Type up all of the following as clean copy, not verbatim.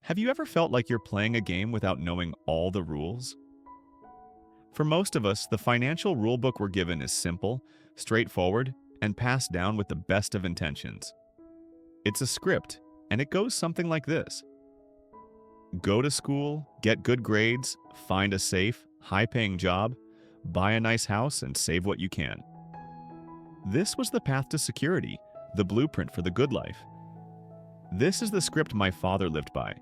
Have you ever felt like you're playing a game without knowing all the rules? For most of us, the financial rulebook we're given is simple, straightforward, and passed down with the best of intentions. It's a script, and it goes something like this. Go to school, get good grades, find a safe, high-paying job, buy a nice house, and save what you can. This was the path to security, the blueprint for the good life. This is the script my father lived by.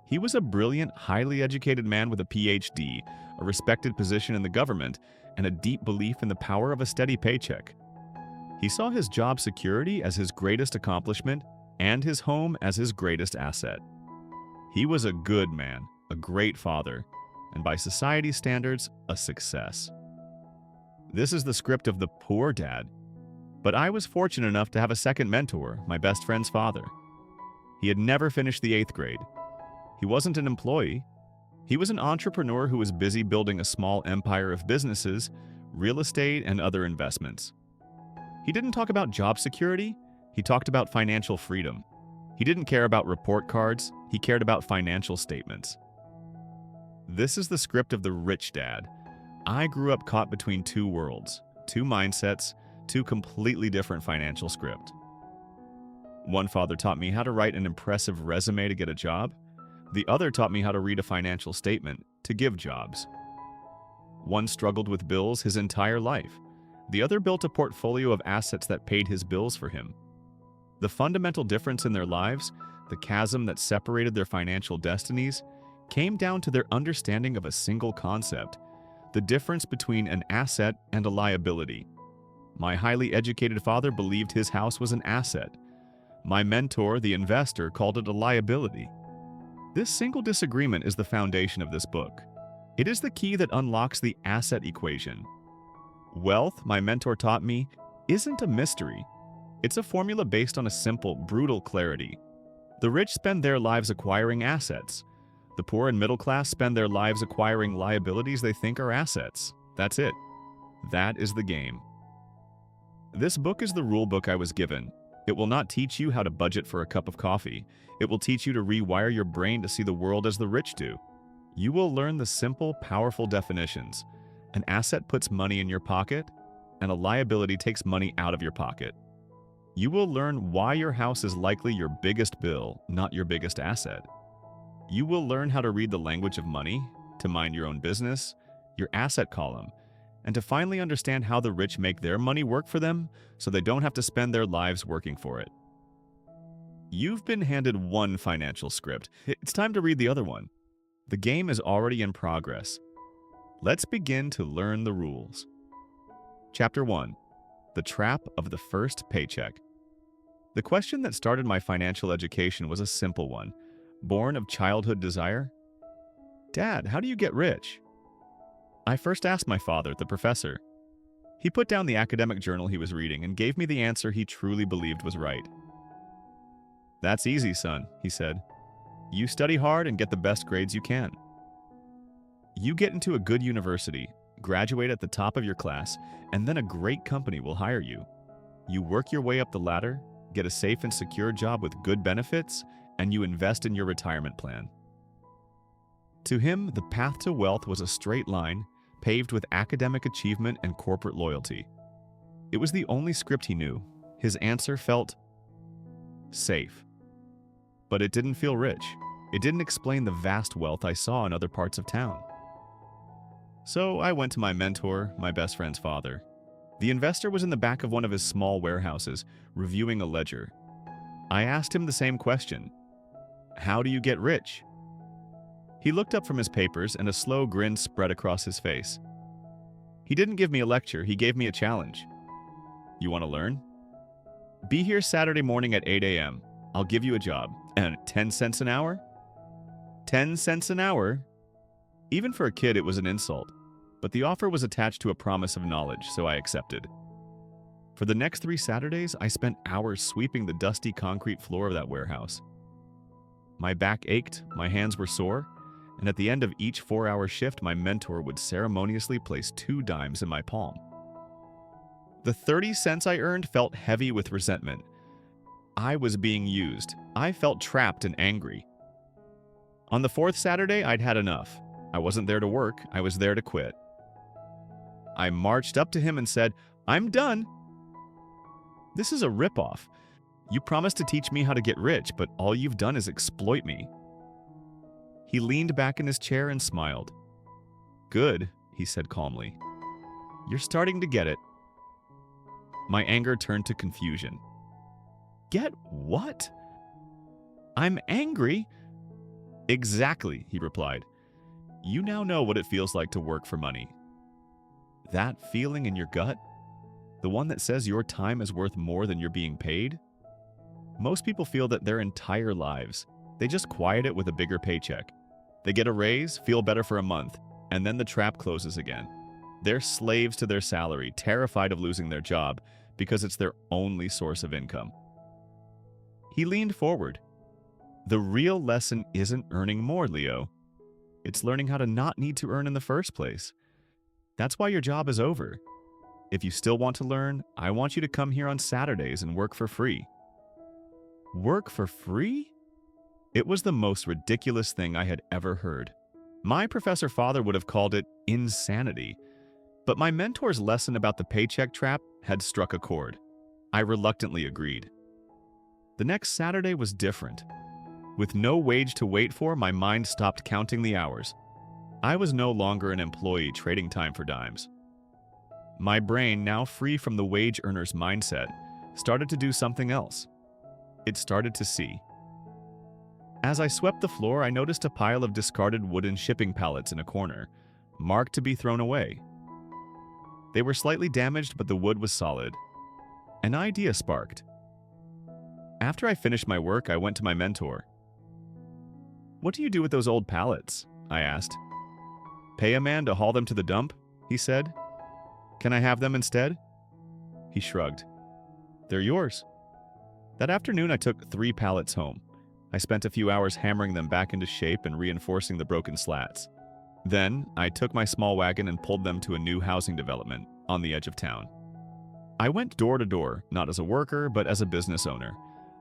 He was a brilliant, highly educated man with a PhD, a respected position in the government, and a deep belief in the power of a steady paycheck. He saw his job security as his greatest accomplishment and his home as his greatest asset. He was a good man, a great father, and by society's standards, a success. This is the script of the poor dad. But I was fortunate enough to have a second mentor, my best friend's father. He had never finished the 8th grade. He wasn't an employee. He was an entrepreneur who was busy building a small empire of businesses, real estate, and other investments. He didn't talk about job security. He talked about financial freedom. He didn't care about report cards. He cared about financial statements. This is the script of the rich dad. I grew up caught between two worlds, two mindsets, two completely different financial scripts. One father taught me how to write an impressive resume to get a job. The other taught me how to read a financial statement to give jobs. One struggled with bills his entire life. The other built a portfolio of assets that paid his bills for him. The fundamental difference in their lives, the chasm that separated their financial destinies, came down to their understanding of a single concept, the difference between an asset and a liability. My highly educated father believed his house was an asset. My mentor, the investor, called it a liability. This single disagreement is the foundation of this book. It is the key that unlocks the asset equation. Wealth, my mentor taught me, isn't a mystery. It's a formula based on a simple, brutal clarity. The rich spend their lives acquiring assets. The poor and middle class spend their lives acquiring liabilities they think are assets. That's it. That is the game. This book is the rule book I was given. It will not teach you how to budget for a cup of coffee. It will teach you to rewire your brain to see the world as the rich do. You will learn the simple, powerful definitions. An asset puts money in your pocket, and a liability takes money out of your pocket. You will learn why your house is likely your biggest bill, not your biggest asset. You will learn how to read the language of money, to mind your own business, your asset column, and to finally understand how the rich make their money work for them so they don't have to spend their lives working for it. You've been handed one financial script. It's time to read the other one. The game is already in progress. Let's begin to learn the rules. Chapter 1. The Trap of the First Paycheck. The question that started my financial education was a simple one, born of childhood desire. Dad, how do you get rich? I first asked my father, the professor. He put down the academic journal he was reading and gave me the answer he truly believed was right. That's easy, son, he said. You study hard and get the best grades you can. You get into a good university, graduate at the top of your class, and then a great company will hire you. You work your way up the ladder, get a safe and secure job with good benefits, and you invest in your retirement plan. To him, the path to wealth was a straight line, paved with academic achievement and corporate loyalty. It was the only script he knew. His answer felt safe. But it didn't feel rich. It didn't explain the vast wealth I saw in other parts of town. So I went to my mentor, my best friend's father. The investor was in the back of one of his small warehouses, reviewing a ledger. I asked him the same question. How do you get rich? He looked up from his papers and a slow grin spread across his face. He didn't give me a lecture, he gave me a challenge. You want to learn? Be here Saturday morning at 8 a.m. I'll give you a job. And 10 cents an hour? 10 cents an hour? Even for a kid, it was an insult. But the offer was attached to a promise of knowledge, so I accepted. For the next 3 Saturdays, I spent hours sweeping the dusty concrete floor of that warehouse. My back ached, my hands were sore, and at the end of each 4-hour shift, my mentor would ceremoniously place 2 dimes in my palm. The 30 cents I earned felt heavy with resentment. I was being used. I felt trapped and angry. On the fourth Saturday, I'd had enough. I wasn't there to work, I was there to quit. I marched up to him and said, "I'm done." "This is a ripoff. You promised to teach me how to get rich, but all you've done is exploit me." He leaned back in his chair and smiled. "Good," he said calmly. "You're starting to get it." My anger turned to confusion. "Get what?" "I'm angry." "Exactly," he replied. "You now know what it feels like to work for money. That feeling in your gut, the one that says your time is worth more than you're being paid? Most people feel that their entire lives. They just quiet it with a bigger paycheck. They get a raise, feel better for a month, and then the trap closes again. They're slaves to their salary, terrified of losing their job because it's their only source of income." He leaned forward. "The real lesson isn't earning more, Leo. It's learning how to not need to earn in the first place. That's why your job is over. If you still want to learn, I want you to come here on Saturdays and work for free." Work for free? It was the most ridiculous thing I had ever heard. My professor father would have called it insanity. But my mentor's lesson about the paycheck trap had struck a chord. I reluctantly agreed. The next Saturday was different. With no wage to wait for, my mind stopped counting the hours. I was no longer an employee trading time for dimes. My brain, now free from the wage earner's mindset, started to do something else. It started to see. As I swept the floor, I noticed a pile of discarded wooden shipping pallets in a corner, marked to be thrown away. They were slightly damaged, but the wood was solid. An idea sparked. After I finished my work, I went to my mentor. "What do you do with those old pallets?" I asked. "Pay a man to haul them to the dump," he said. "Can I have them instead?" He shrugged. "They're yours." That afternoon, I took 3 pallets home. I spent a few hours hammering them back into shape and reinforcing the broken slats. Then, I took my small wagon and pulled them to a new housing development on the edge of town. I went door to door, not as a worker, but as a business owner.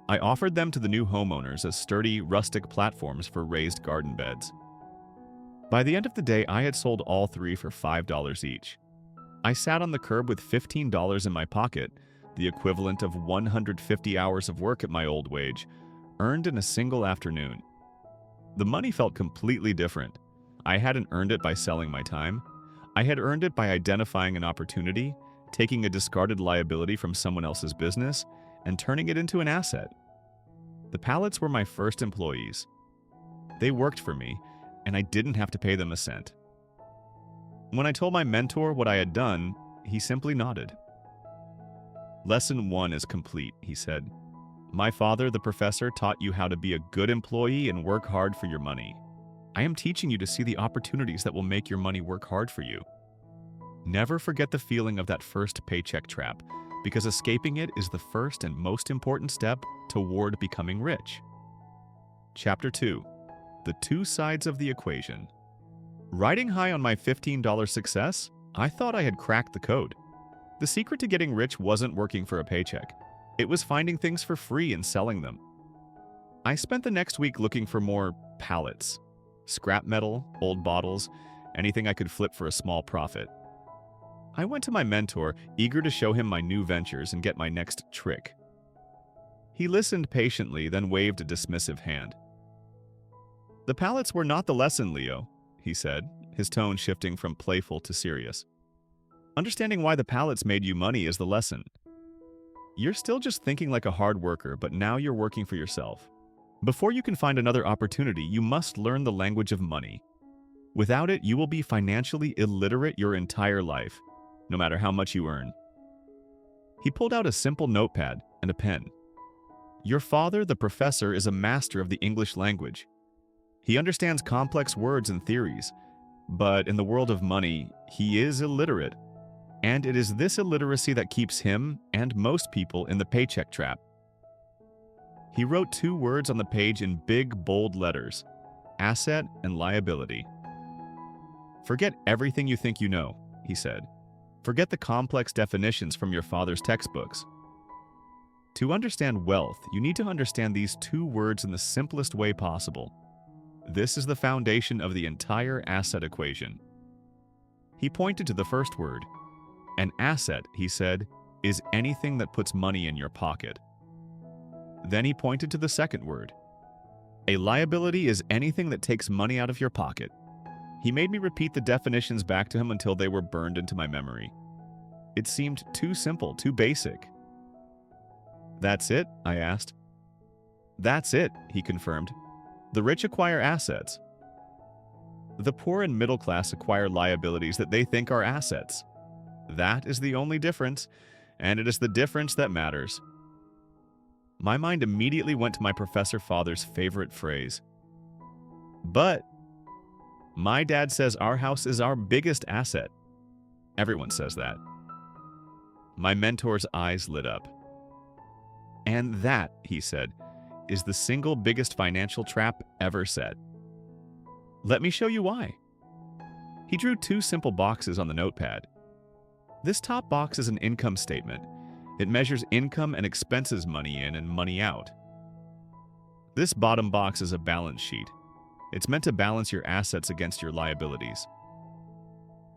I offered them to the new homeowners as sturdy, rustic platforms for raised garden beds. By the end of the day, I had sold all 3 for $5 each. I sat on the curb with $15 in my pocket, the equivalent of 150 hours of work at my old wage, earned in a single afternoon. The money felt completely different. I hadn't earned it by selling my time. I had earned it by identifying an opportunity, taking a discarded liability from someone else's business, and turning it into an asset. The pallets were my first employees. They worked for me, and I didn't have to pay them a cent. When I told my mentor what I had done, he simply nodded. "Lesson 1 is complete," he said. "My father, the professor, taught you how to be a good employee and work hard for your money. I am teaching you to see the opportunities that will make your money work hard for you. Never forget the feeling of that first paycheck trap, because escaping it is the first and most important step toward becoming rich." Chapter 2. The 2 sides of the equation. Riding high on my $15 success, I thought I had cracked the code. The secret to getting rich wasn't working for a paycheck. It was finding things for free and selling them. I spent the next week looking for more pallets. Scrap metal, old bottles, anything I could flip for a small profit. I went to my mentor, eager to show him my new ventures and get my next trick. He listened patiently, then waved a dismissive hand. "The pallets were not the lesson, Leo," he said, his tone shifting from playful to serious. "Understanding why the pallets made you money is the lesson. You're still just thinking like a hard worker, but now you're working for yourself. Before you can find another opportunity, you must learn the language of money. Without it, you will be financially illiterate your entire life, no matter how much you earn." He pulled out a simple notepad and a pen. "Your father, the professor, is a master of the English language. He understands complex words and theories, but in the world of money, he is illiterate. And it is this illiteracy that keeps him and most people in the paycheck trap." He wrote 2 words on the page in big, bold letters: asset and liability. "Forget everything you think you know," he said. "Forget the complex definitions from your father's textbooks. To understand wealth, you need to understand these 2 words in the simplest way possible. This is the foundation of the entire asset equation. He pointed to the first word. An asset, he said, is anything that puts money in your pocket. Then he pointed to the second word. A liability is anything that takes money out of your pocket. He made me repeat the definitions back to him until they were burned into my memory. It seemed too simple, too basic. That's it? I asked. That's it, he confirmed. The rich acquire assets. The poor and middle class acquire liabilities that they think are assets. That is the only difference, and it is the difference that matters. My mind immediately went to my professor father's favorite phrase. But my dad says our house is our biggest asset. Everyone says that. My mentor's eyes lit up. And that, he said, is the single biggest financial trap ever set. Let me show you why. He drew two simple boxes on the notepad. This top box is an income statement. It measures income and expenses money in and money out. This bottom box is a balance sheet. It's meant to balance your assets against your liabilities.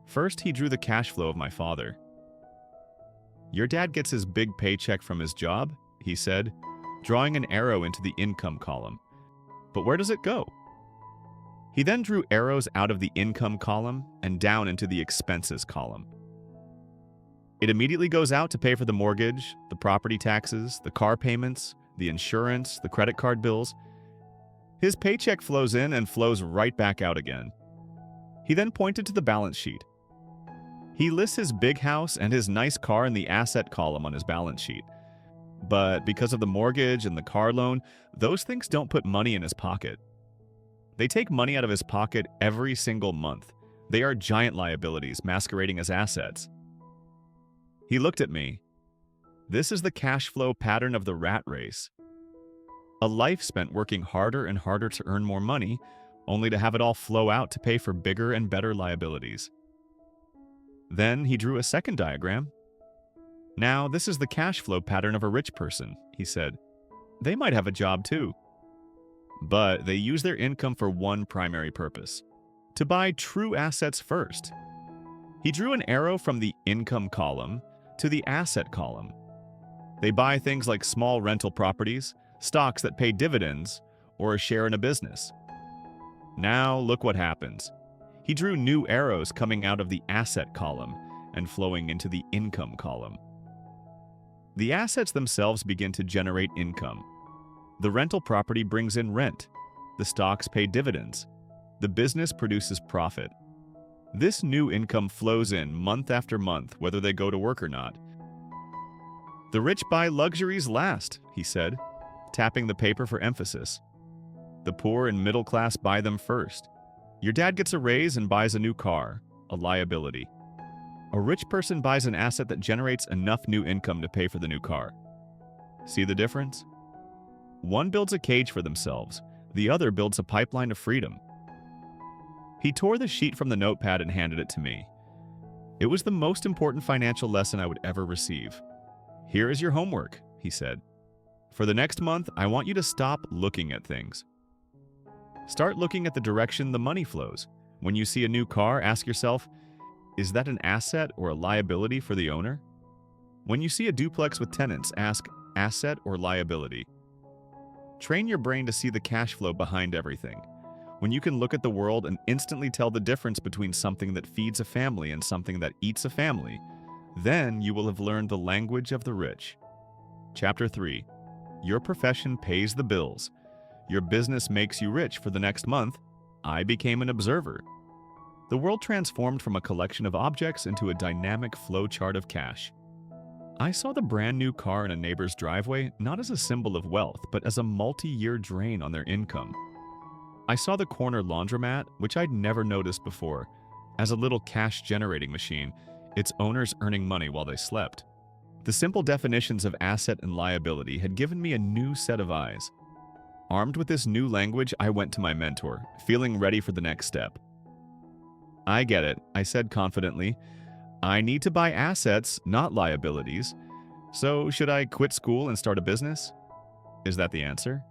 First, he drew the cash flow of my father. Your dad gets his big paycheck from his job, he said, drawing an arrow into the income column. But where does it go? He then drew arrows out of the income column and down into the expenses column. It immediately goes out to pay for the mortgage, the property taxes, the car payments, the insurance, the credit card bills. His paycheck flows in and flows right back out again. He then pointed to the balance sheet. He lists his big house and his nice car in the asset column on his balance sheet. But because of the mortgage and the car loan, those things don't put money in his pocket. They take money out of his pocket every single month. They are giant liabilities masquerading as assets. He looked at me. This is the cash flow pattern of the rat race. A life spent working harder and harder to earn more money, only to have it all flow out to pay for bigger and better liabilities. Then he drew a second diagram. Now, this is the cash flow pattern of a rich person, he said. They might have a job too. But they use their income for one primary purpose: to buy true assets first. He drew an arrow from the income column to the asset column. They buy things like small rental properties, stocks that pay dividends, or a share in a business. Now, look what happens. He drew new arrows coming out of the asset column and flowing into the income column. The assets themselves begin to generate income. The rental property brings in rent. The stocks pay dividends. The business produces profit. This new income flows in month after month, whether they go to work or not. The rich buy luxuries last, he said, tapping the paper for emphasis. The poor and middle class buy them first. Your dad gets a raise and buys a new car, a liability. A rich person buys an asset that generates enough new income to pay for the new car. See the difference? One builds a cage for themselves, the other builds a pipeline of freedom. He tore the sheet from the notepad and handed it to me. It was the most important financial lesson I would ever receive. Here is your homework, he said. For the next month, I want you to stop looking at things. Start looking at the direction the money flows. When you see a new car, ask yourself, is that an asset or a liability for the owner? When you see a duplex with tenants, ask, asset or liability? Train your brain to see the cash flow behind everything. When you can look at the world and instantly tell the difference between something that feeds a family and something that eats a family, then you will have learned the language of the rich. Chapter 3. Your profession pays the bills. Your business makes you rich. For the next month, I became an observer. The world transformed from a collection of objects into a dynamic flowchart of cash. I saw the brand new car in a neighbor's driveway not as a symbol of wealth, but as a multi-year drain on their income. I saw the corner laundromat, which I'd never noticed before, as a little cash-generating machine, its owners earning money while they slept. The simple definitions of asset and liability had given me a new set of eyes. Armed with this new language, I went to my mentor, feeling ready for the next step. I get it, I said confidently. I need to buy assets, not liabilities. So should I quit school and start a business? Is that the answer?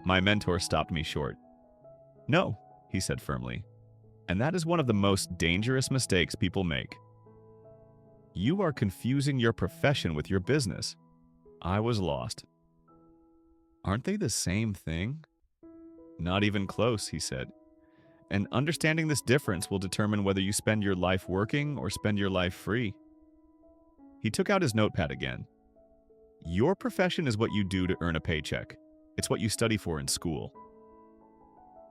My mentor stopped me short. No, he said firmly. And that is one of the most dangerous mistakes people make. You are confusing your profession with your business. I was lost. Aren't they the same thing? Not even close, he said. And understanding this difference will determine whether you spend your life working or spend your life free. He took out his notepad again. Your profession is what you do to earn a paycheck. It's what you study for in school.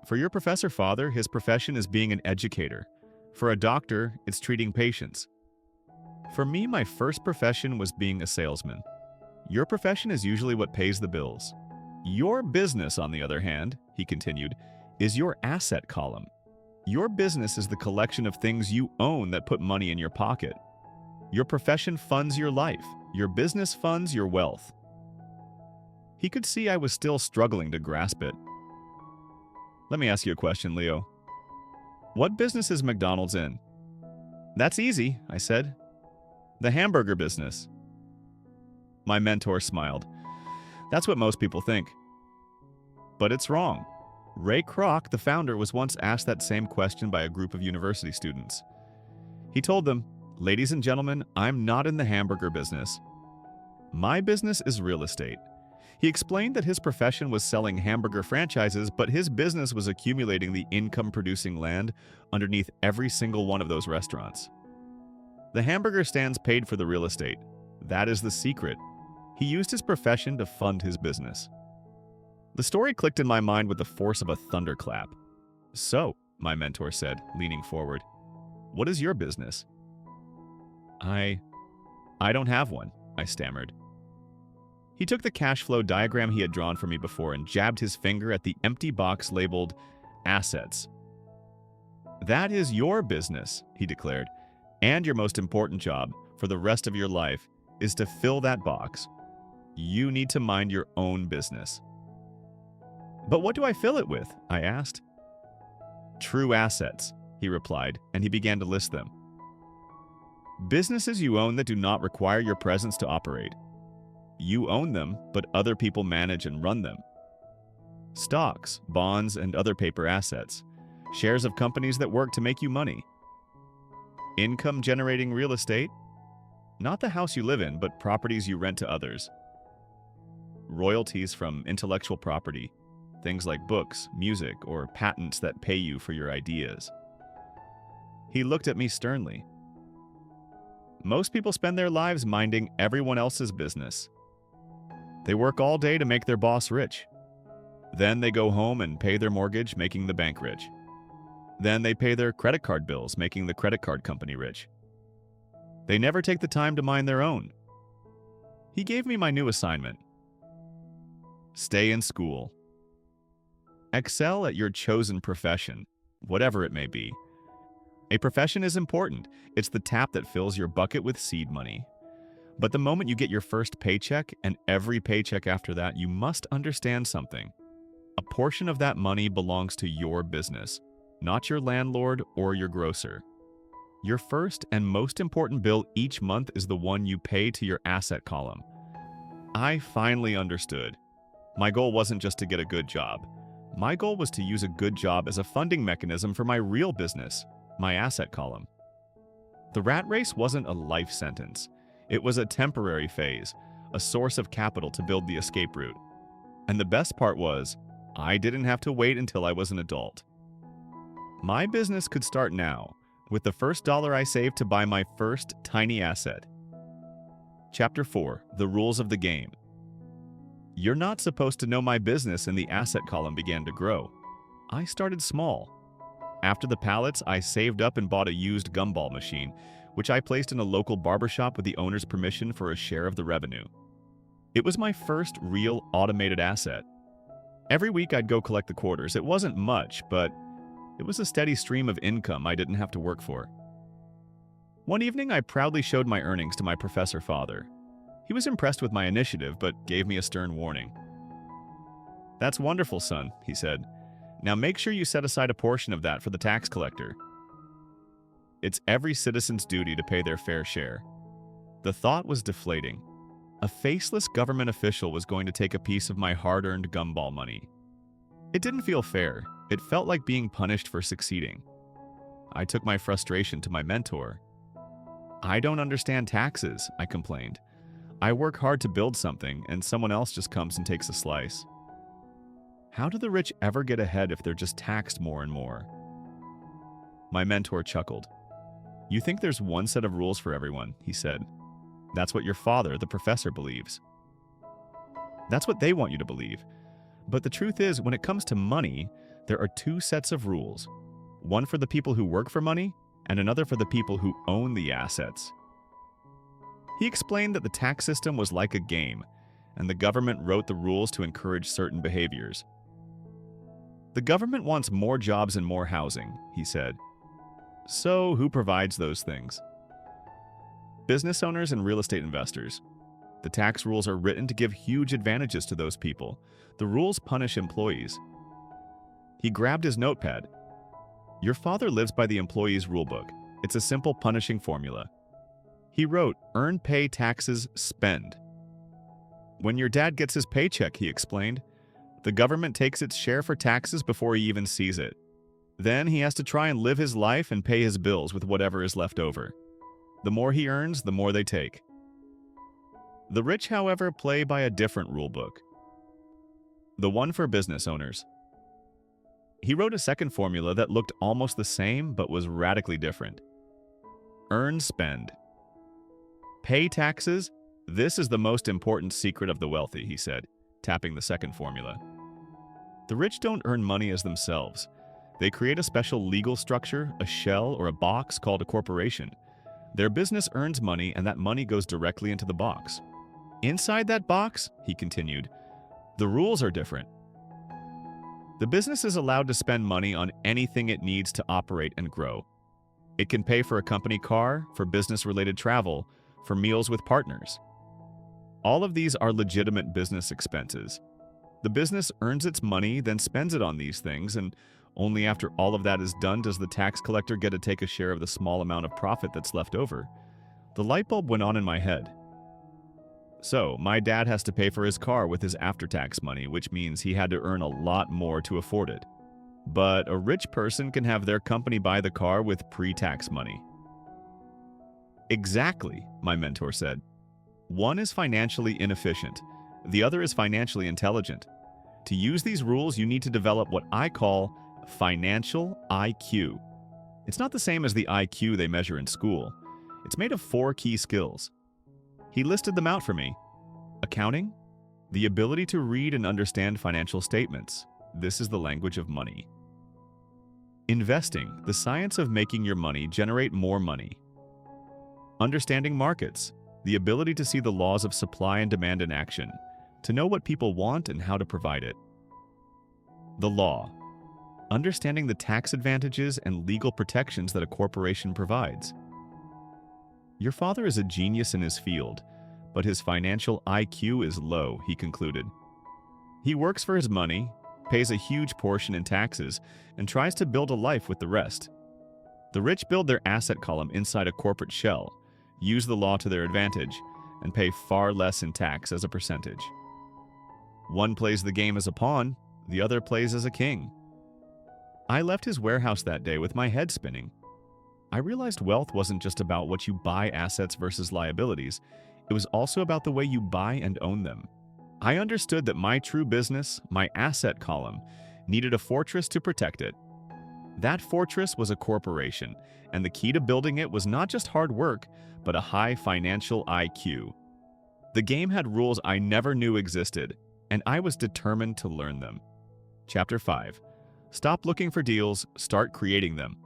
For your professor father, his profession is being an educator. For a doctor, it's treating patients. For me, my first profession was being a salesman. Your profession is usually what pays the bills. Your business, on the other hand, he continued, is your asset column. Your business is the collection of things you own that put money in your pocket. Your profession funds your life. Your business funds your wealth. He could see I was still struggling to grasp it. Let me ask you a question, Leo. What business is McDonald's in? That's easy, I said. The hamburger business. My mentor smiled. That's what most people think. But it's wrong. Ray Kroc, the founder, was once asked that same question by a group of university students. He told them, "Ladies and gentlemen, I'm not in the hamburger business. My business is real estate." He explained that his profession was selling hamburger franchises, but his business was accumulating the income-producing land underneath every single one of those restaurants. The hamburger stands paid for the real estate. That is the secret. He used his profession to fund his business. The story clicked in my mind with the force of a thunderclap. So, my mentor said, leaning forward, what is your business? I don't have one, I stammered. He took the cash flow diagram he had drawn for me before and jabbed his finger at the empty box labeled assets. That is your business, he declared, and your most important job for the rest of your life is to fill that box. You need to mind your own business. But what do I fill it with? I asked. True assets, he replied, and he began to list them. Businesses you own that do not require your presence to operate. You own them, but other people manage and run them. Stocks, bonds, and other paper assets. Shares of companies that work to make you money. Income-generating real estate. Not the house you live in, but properties you rent to others. Royalties from intellectual property. Things like books, music, or patents that pay you for your ideas. He looked at me sternly. Most people spend their lives minding everyone else's business. They work all day to make their boss rich. Then they go home and pay their mortgage, making the bank rich. Then they pay their credit card bills, making the credit card company rich. They never take the time to mind their own. He gave me my new assignment. Stay in school. Excel at your chosen profession, whatever it may be. A profession is important. It's the tap that fills your bucket with seed money. But the moment you get your first paycheck and every paycheck after that, you must understand something. A portion of that money belongs to your business, not your landlord or your grocer. Your first and most important bill each month is the one you pay to your asset column. I finally understood. My goal wasn't just to get a good job. My goal was to use a good job as a funding mechanism for my real business, my asset column. The rat race wasn't a life sentence. It was a temporary phase, a source of capital to build the escape route. And the best part was, I didn't have to wait until I was an adult. My business could start now, with the first dollar I saved to buy my first tiny asset. Chapter 4, The Rules of the Game. You're not supposed to know my business, and the asset column began to grow. I started small. After the pallets, I saved up and bought a used gumball machine, which I placed in a local barbershop with the owner's permission for a share of the revenue. It was my first real automated asset. Every week I'd go collect the quarters. It wasn't much, but it was a steady stream of income I didn't have to work for. One evening, I proudly showed my earnings to my professor father. He was impressed with my initiative, but gave me a stern warning. That's wonderful, son, he said. Now make sure you set aside a portion of that for the tax collector. It's every citizen's duty to pay their fair share. The thought was deflating. A faceless government official was going to take a piece of my hard-earned gumball money. It didn't feel fair. It felt like being punished for succeeding. I took my frustration to my mentor. "I don't understand taxes," I complained. "I work hard to build something, and someone else just comes and takes a slice." "How do the rich ever get ahead if they're just taxed more and more?" My mentor chuckled. "You think there's one set of rules for everyone," he said. "That's what your father, the professor, believes. That's what they want you to believe. But the truth is, when it comes to money, there are two sets of rules. One for the people who work for money, and another for the people who own the assets." He explained that the tax system was like a game, and the government wrote the rules to encourage certain behaviors. "The government wants more jobs and more housing," he said. "So who provides those things?" "Business owners and real estate investors. The tax rules are written to give huge advantages to those people. The rules punish employees." He grabbed his notepad. "Your father lives by the employee's rulebook. It's a simple punishing formula." He wrote, "Earn, pay, taxes, spend." "When your dad gets his paycheck," he explained, "the government takes its share for taxes before he even sees it. Then he has to try and live his life and pay his bills with whatever is left over. The more he earns, the more they take." The rich, however, play by a different rulebook. The one for business owners. He wrote a second formula that looked almost the same but was radically different. "Earn, spend. Pay taxes. This is the most important secret of the wealthy," he said, tapping the second formula. "The rich don't earn money as themselves. They create a special legal structure, a shell, or a box called a corporation. Their business earns money, and that money goes directly into the box. Inside that box," he continued, "the rules are different. The business is allowed to spend money on anything it needs to operate and grow. It can pay for a company car, for business-related travel, for meals with partners. All of these are legitimate business expenses. The business earns its money, then spends it on these things, and only after all of that is done does the tax collector get to take a share of the small amount of profit that's left over." The light bulb went on in my head. So, my dad has to pay for his car with his after-tax money, which means he had to earn a lot more to afford it. But a rich person can have their company buy the car with pre-tax money. "Exactly," my mentor said. "One is financially inefficient. The other is financially intelligent. To use these rules, you need to develop what I call financial IQ. It's not the same as the IQ they measure in school. It's made of 4 key skills." He listed them out for me. Accounting, the ability to read and understand financial statements. This is the language of money. Investing, the science of making your money generate more money. Understanding markets, the ability to see the laws of supply and demand in action, to know what people want and how to provide it. The law, understanding the tax advantages and legal protections that a corporation provides. Your father is a genius in his field, but his financial IQ is low, he concluded. He works for his money, pays a huge portion in taxes, and tries to build a life with the rest. The rich build their asset column inside a corporate shell, use the law to their advantage, and pay far less in tax as a percentage. One plays the game as a pawn, the other plays as a king. I left his warehouse that day with my head spinning. I realized wealth wasn't just about what you buy assets versus liabilities, it was also about the way you buy and own them. I understood that my true business, my asset column, needed a fortress to protect it. That fortress was a corporation, and the key to building it was not just hard work, but a high financial IQ. The game had rules I never knew existed, and I was determined to learn them. Chapter 5. Stop looking for deals, start creating them.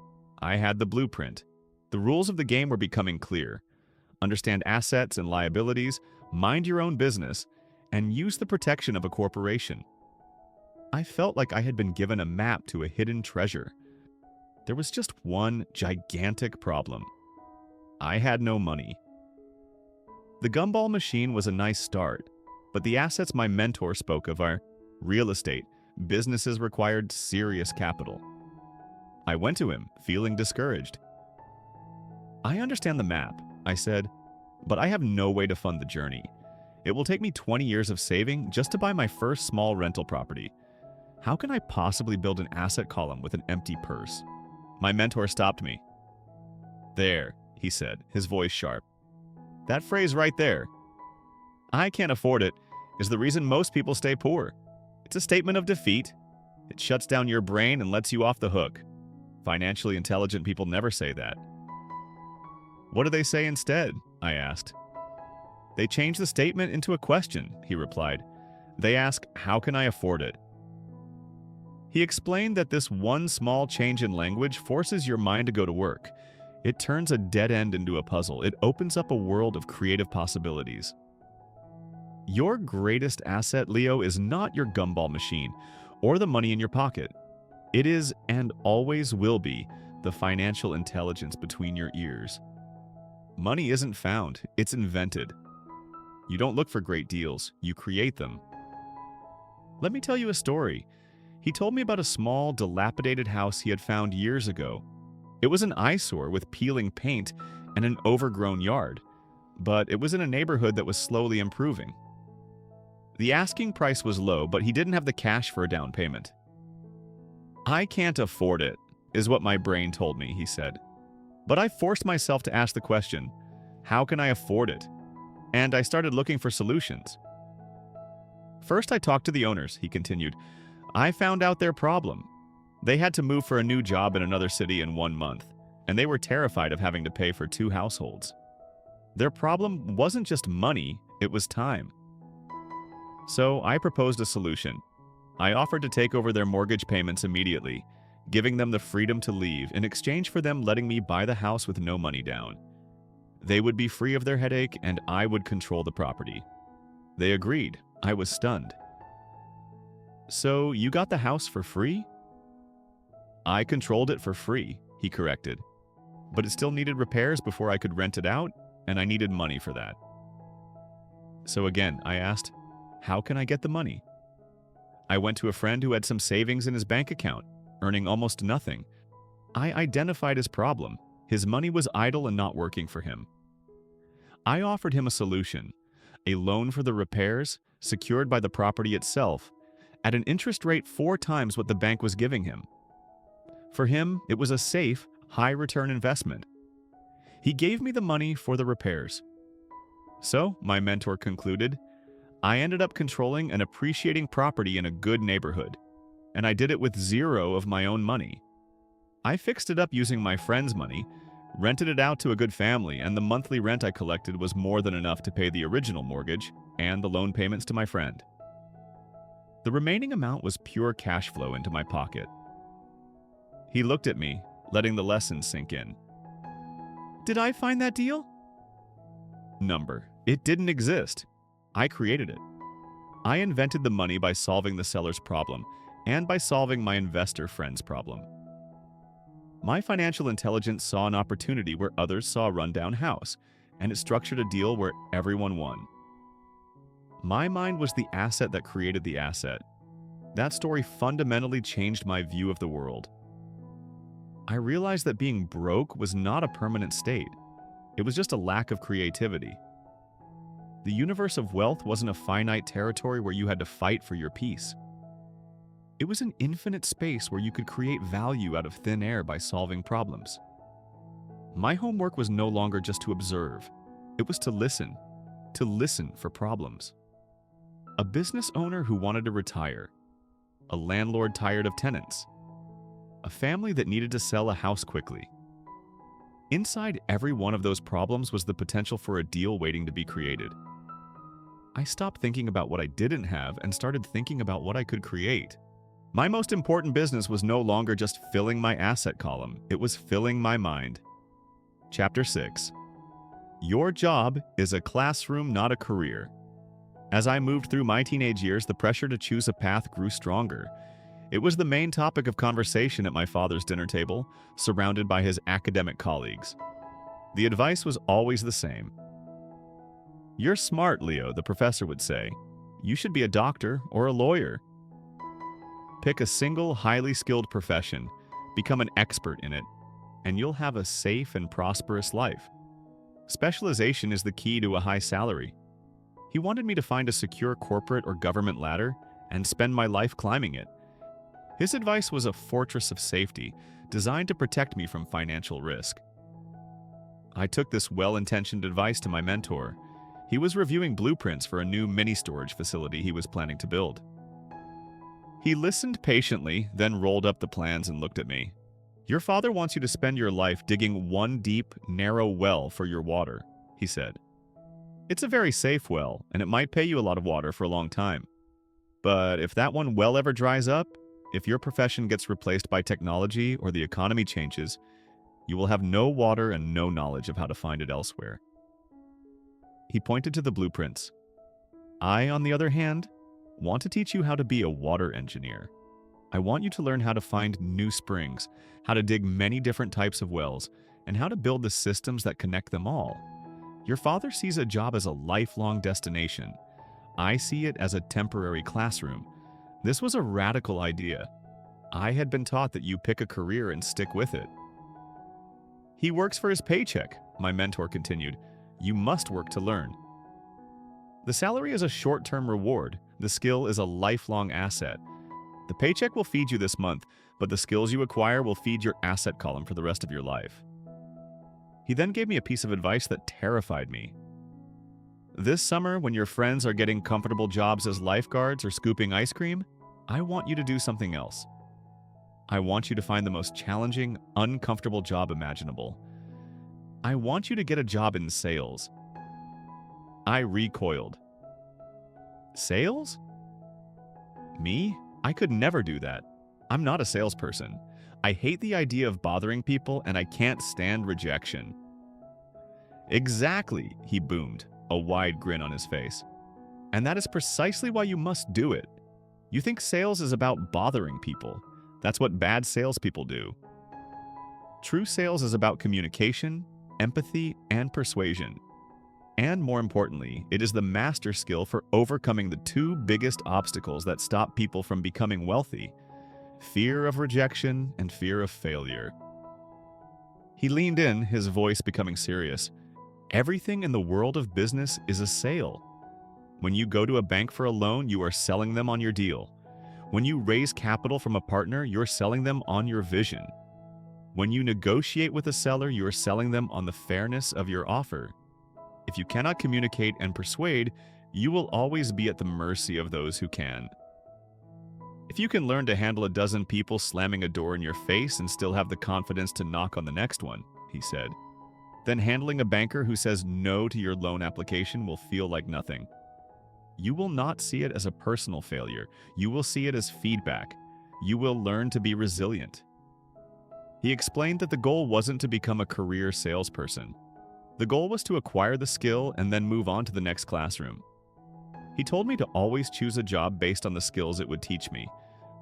I had the blueprint. The rules of the game were becoming clear. Understand assets and liabilities, mind your own business, and use the protection of a corporation. I felt like I had been given a map to a hidden treasure. There was just one gigantic problem. I had no money. The gumball machine was a nice start, but the assets my mentor spoke of are real estate. Businesses required serious capital. I went to him, feeling discouraged. "I understand the map," I said, "but I have no way to fund the journey. It will take me 20 years of saving just to buy my first small rental property. How can I possibly build an asset column with an empty purse? My mentor stopped me. There, he said, his voice sharp. That phrase right there, "I can't afford it," is the reason most people stay poor. It's a statement of defeat. It shuts down your brain and lets you off the hook. Financially intelligent people never say that. What do they say instead? I asked. They change the statement into a question, he replied. They ask, how can I afford it? He explained that this one small change in language forces your mind to go to work. It turns a dead end into a puzzle. It opens up a world of creative possibilities. Your greatest asset, Leo, is not your gumball machine or the money in your pocket. It is, and always will be, the financial intelligence between your ears. Money isn't found, it's invented. You don't look for great deals, you create them. Let me tell you a story. He told me about a small, dilapidated house he had found years ago. It was an eyesore with peeling paint and an overgrown yard, but it was in a neighborhood that was slowly improving. The asking price was low, but he didn't have the cash for a down payment. I can't afford it, is what my brain told me, he said. But I forced myself to ask the question, how can I afford it? And I started looking for solutions. First, I talked to the owners, he continued. I found out their problem. They had to move for a new job in another city in 1 month, and they were terrified of having to pay for 2 households. Their problem wasn't just money, it was time. So I proposed a solution. I offered to take over their mortgage payments immediately, giving them the freedom to leave in exchange for them letting me buy the house with no money down. They would be free of their headache, and I would control the property. They agreed. I was stunned. So you got the house for free? I controlled it for free, he corrected. But it still needed repairs before I could rent it out, and I needed money for that. So again, I asked, how can I get the money? I went to a friend who had some savings in his bank account, earning almost nothing. I identified his problem. His money was idle and not working for him. I offered him a solution, a loan for the repairs, secured by the property itself, at an interest rate 4 times what the bank was giving him. For him, it was a safe, high-return investment. He gave me the money for the repairs. So, my mentor concluded, I ended up controlling an appreciating property in a good neighborhood, and I did it with 0 of my own money. I fixed it up using my friend's money, rented it out to a good family, and the monthly rent I collected was more than enough to pay the original mortgage and the loan payments to my friend. The remaining amount was pure cash flow into my pocket. He looked at me, letting the lesson sink in. Did I find that deal? Number. It didn't exist. I created it. I invented the money by solving the seller's problem and by solving my investor friend's problem. My financial intelligence saw an opportunity where others saw a rundown house, and it structured a deal where everyone won. My mind was the asset that created the asset. That story fundamentally changed my view of the world. I realized that being broke was not a permanent state. It was just a lack of creativity. The universe of wealth wasn't a finite territory where you had to fight for your peace. It was an infinite space where you could create value out of thin air by solving problems. My homework was no longer just to observe. It was to listen for problems. A business owner who wanted to retire. A landlord tired of tenants. A family that needed to sell a house quickly. Inside every one of those problems was the potential for a deal waiting to be created. I stopped thinking about what I didn't have and started thinking about what I could create. My most important business was no longer just filling my asset column, it was filling my mind. Chapter 6. Your job is a classroom, not a career. As I moved through my teenage years, the pressure to choose a path grew stronger. It was the main topic of conversation at my father's dinner table, surrounded by his academic colleagues. The advice was always the same. You're smart, Leo, the professor would say. You should be a doctor or a lawyer. Pick a single, highly skilled profession, become an expert in it, and you'll have a safe and prosperous life. Specialization is the key to a high salary. He wanted me to find a secure corporate or government ladder and spend my life climbing it. His advice was a fortress of safety, designed to protect me from financial risk. I took this well-intentioned advice to my mentor. He was reviewing blueprints for a new mini-storage facility he was planning to build. He listened patiently, then rolled up the plans and looked at me. "Your father wants you to spend your life digging one deep, narrow well for your water," he said. "It's a very safe well, and it might pay you a lot of water for a long time. But if that one well ever dries up, if your profession gets replaced by technology or the economy changes, you will have no water and no knowledge of how to find it elsewhere." He pointed to the blueprints. "I, on the other hand, want to teach you how to be a water engineer. I want you to learn how to find new springs, how to dig many different types of wells, and how to build the systems that connect them all. Your father sees a job as a lifelong destination. I see it as a temporary classroom. This was a radical idea. I had been taught that you pick a career and stick with it." "He works for his paycheck," my mentor continued. "You must work to learn. The salary is a short-term reward. The skill is a lifelong asset. The paycheck will feed you this month, but the skills you acquire will feed your asset column for the rest of your life." He then gave me a piece of advice that terrified me. "This summer, when your friends are getting comfortable jobs as lifeguards or scooping ice cream, I want you to do something else. I want you to find the most challenging, uncomfortable job imaginable. I want you to get a job in sales." I recoiled. Sales? Me? I could never do that. I'm not a salesperson. I hate the idea of bothering people, and I can't stand rejection. "Exactly," he boomed, a wide grin on his face. "And that is precisely why you must do it. You think sales is about bothering people. That's what bad salespeople do. True sales is about communication, empathy, and persuasion. And more importantly, it is the master skill for overcoming the two biggest obstacles that stop people from becoming wealthy: fear of rejection and fear of failure." He leaned in, his voice becoming serious. "Everything in the world of business is a sale. When you go to a bank for a loan, you are selling them on your deal. When you raise capital from a partner, you're selling them on your vision. When you negotiate with a seller, you're selling them on the fairness of your offer. If you cannot communicate and persuade, you will always be at the mercy of those who can. If you can learn to handle a dozen people slamming a door in your face and still have the confidence to knock on the next one," he said, "then handling a banker who says no to your loan application will feel like nothing. You will not see it as a personal failure. You will see it as feedback. You will learn to be resilient." He explained that the goal wasn't to become a career salesperson. The goal was to acquire the skill and then move on to the next classroom. He told me to always choose a job based on the skills it would teach me,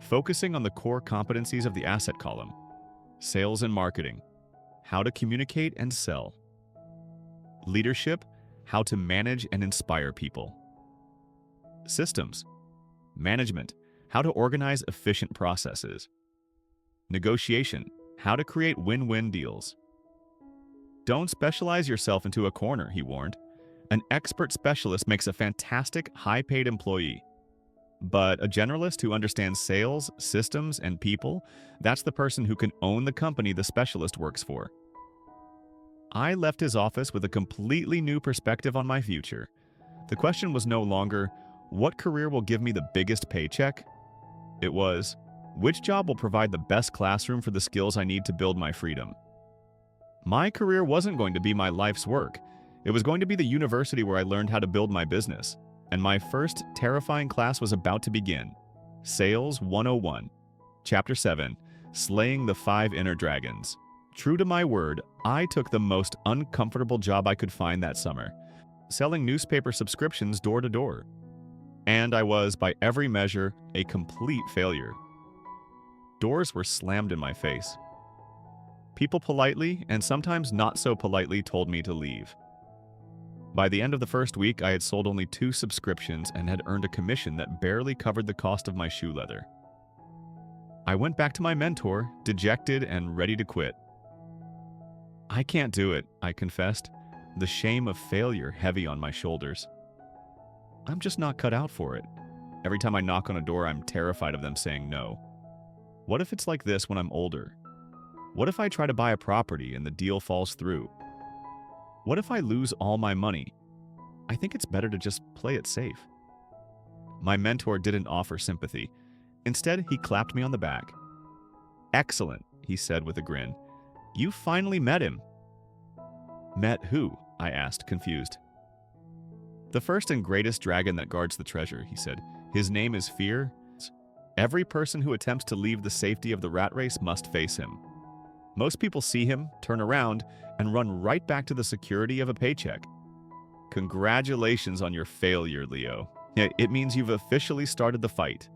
focusing on the core competencies of the asset column: sales and marketing, how to communicate and sell; leadership, how to manage and inspire people; systems, management, how to organize efficient processes; negotiation, how to create win-win deals. Don't specialize yourself into a corner, he warned. An expert specialist makes a fantastic, high-paid employee. But a generalist who understands sales, systems, and people, that's the person who can own the company the specialist works for. I left his office with a completely new perspective on my future. The question was no longer, what career will give me the biggest paycheck? It was, which job will provide the best classroom for the skills I need to build my freedom? My career wasn't going to be my life's work. It was going to be the university where I learned how to build my business. And my first terrifying class was about to begin. Sales 101. Chapter 7. Slaying the 5 Inner Dragons. True to my word, I took the most uncomfortable job I could find that summer, selling newspaper subscriptions door to door. And I was, by every measure, a complete failure. Doors were slammed in my face. People politely, and sometimes not so politely, told me to leave. By the end of the first week, I had sold only 2 subscriptions and had earned a commission that barely covered the cost of my shoe leather. I went back to my mentor, dejected and ready to quit. "I can't do it," I confessed, the shame of failure heavy on my shoulders. "I'm just not cut out for it. Every time I knock on a door, I'm terrified of them saying no." What if it's like this when I'm older? What if I try to buy a property and the deal falls through? What if I lose all my money? I think it's better to just play it safe. My mentor didn't offer sympathy. Instead, he clapped me on the back. "Excellent," he said with a grin. "You finally met him." "Met who?" I asked, confused. "The first and greatest dragon that guards the treasure," he said. "His name is Fear. Every person who attempts to leave the safety of the rat race must face him. Most people see him, turn around, and run right back to the security of a paycheck. Congratulations on your failure, Leo. It means you've officially started the fight."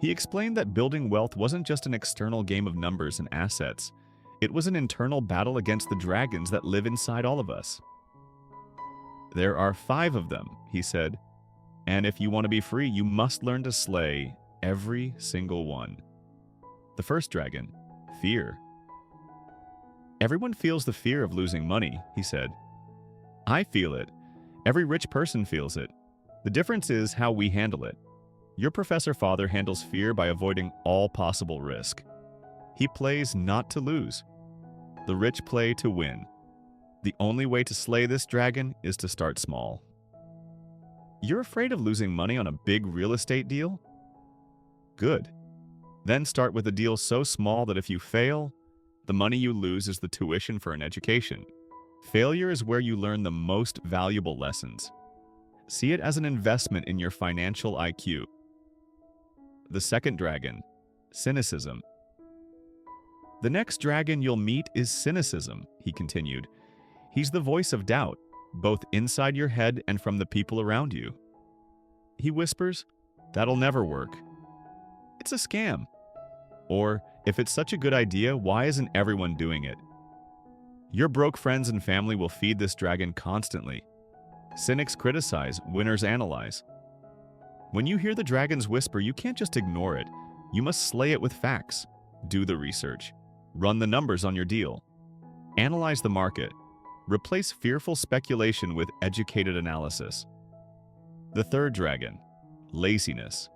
He explained that building wealth wasn't just an external game of numbers and assets. It was an internal battle against the dragons that live inside all of us. "There are 5 of them," he said, "and if you want to be free, you must learn to slay every single one." The first dragon, fear. "Everyone feels the fear of losing money," he said. "I feel it. Every rich person feels it. The difference is how we handle it. Your Professor Father handles fear by avoiding all possible risk. He plays not to lose. The rich play to win. The only way to slay this dragon is to start small." You're afraid of losing money on a big real estate deal? Good. Then start with a deal so small that if you fail, the money you lose is the tuition for an education. Failure is where you learn the most valuable lessons. See it as an investment in your financial IQ. The second dragon, cynicism. "The next dragon you'll meet is cynicism," he continued. "He's the voice of doubt, both inside your head and from the people around you. He whispers, 'That'll never work. It's a scam.' Or, 'If it's such a good idea, why isn't everyone doing it?' Your broke friends and family will feed this dragon constantly. Cynics criticize, winners analyze. When you hear the dragon's whisper, you can't just ignore it. You must slay it with facts. Do the research. Run the numbers on your deal. Analyze the market. Replace fearful speculation with educated analysis." The third dragon, laziness.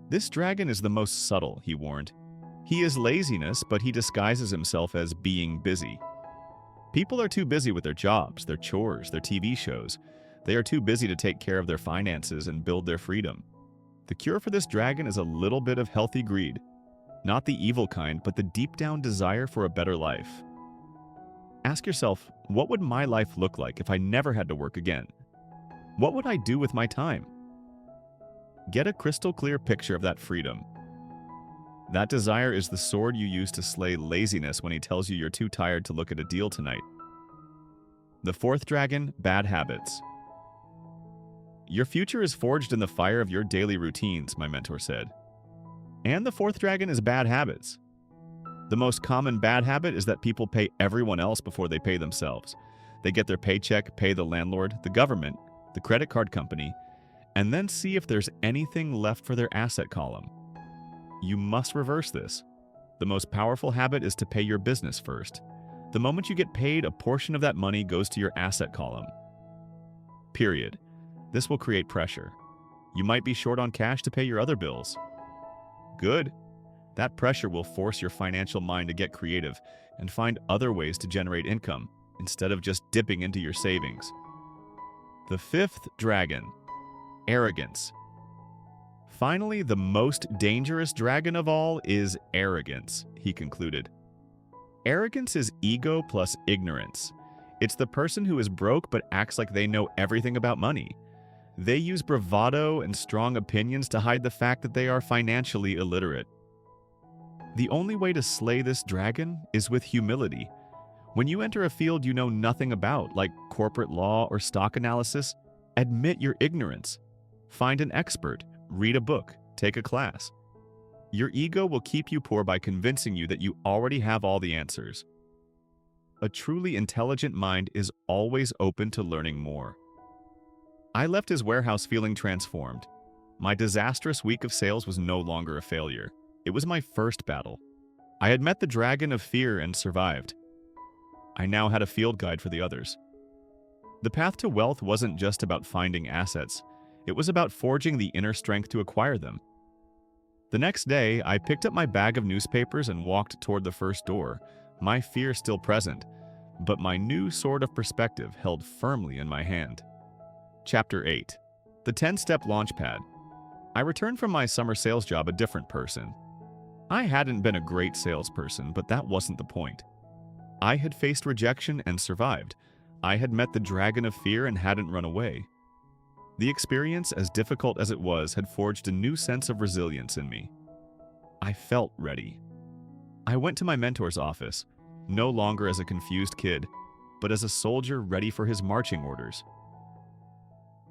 "This dragon is the most subtle," he warned. "He is laziness, but he disguises himself as being busy. People are too busy with their jobs, their chores, their TV shows. They are too busy to take care of their finances and build their freedom. The cure for this dragon is a little bit of healthy greed. Not the evil kind, but the deep-down desire for a better life. Ask yourself, what would my life look like if I never had to work again? What would I do with my time? Get a crystal-clear picture of that freedom. That desire is the sword you use to slay laziness when he tells you you're too tired to look at a deal tonight." The fourth dragon, bad habits. "Your future is forged in the fire of your daily routines," my mentor said. And the fourth dragon is bad habits. The most common bad habit is that people pay everyone else before they pay themselves. They get their paycheck, pay the landlord, the government, the credit card company, and then see if there's anything left for their asset column. You must reverse this. The most powerful habit is to pay your business first. The moment you get paid, a portion of that money goes to your asset column. Period. This will create pressure. You might be short on cash to pay your other bills. Good. That pressure will force your financial mind to get creative and find other ways to generate income instead of just dipping into your savings. The fifth dragon, arrogance. Finally, the most dangerous dragon of all is arrogance, he concluded. Arrogance is ego plus ignorance. It's the person who is broke but acts like they know everything about money. They use bravado and strong opinions to hide the fact that they are financially illiterate. The only way to slay this dragon is with humility. When you enter a field you know nothing about, like corporate law or stock analysis, admit your ignorance. Find an expert, read a book, take a class. Your ego will keep you poor by convincing you that you already have all the answers. A truly intelligent mind is always open to learning more. I left his warehouse feeling transformed. My disastrous week of sales was no longer a failure. It was my first battle. I had met the dragon of fear and survived. I now had a field guide for the others. The path to wealth wasn't just about finding assets. It was about forging the inner strength to acquire them. The next day, I picked up my bag of newspapers and walked toward the first door, my fear still present, but my new sword of perspective held firmly in my hand. Chapter 8. The 10-Step Launchpad. I returned from my summer sales job a different person. I hadn't been a great salesperson, but that wasn't the point. I had faced rejection and survived. I had met the dragon of fear and hadn't run away. The experience, as difficult as it was, had forged a new sense of resilience in me. I felt ready. I went to my mentor's office, no longer as a confused kid, but as a soldier ready for his marching orders.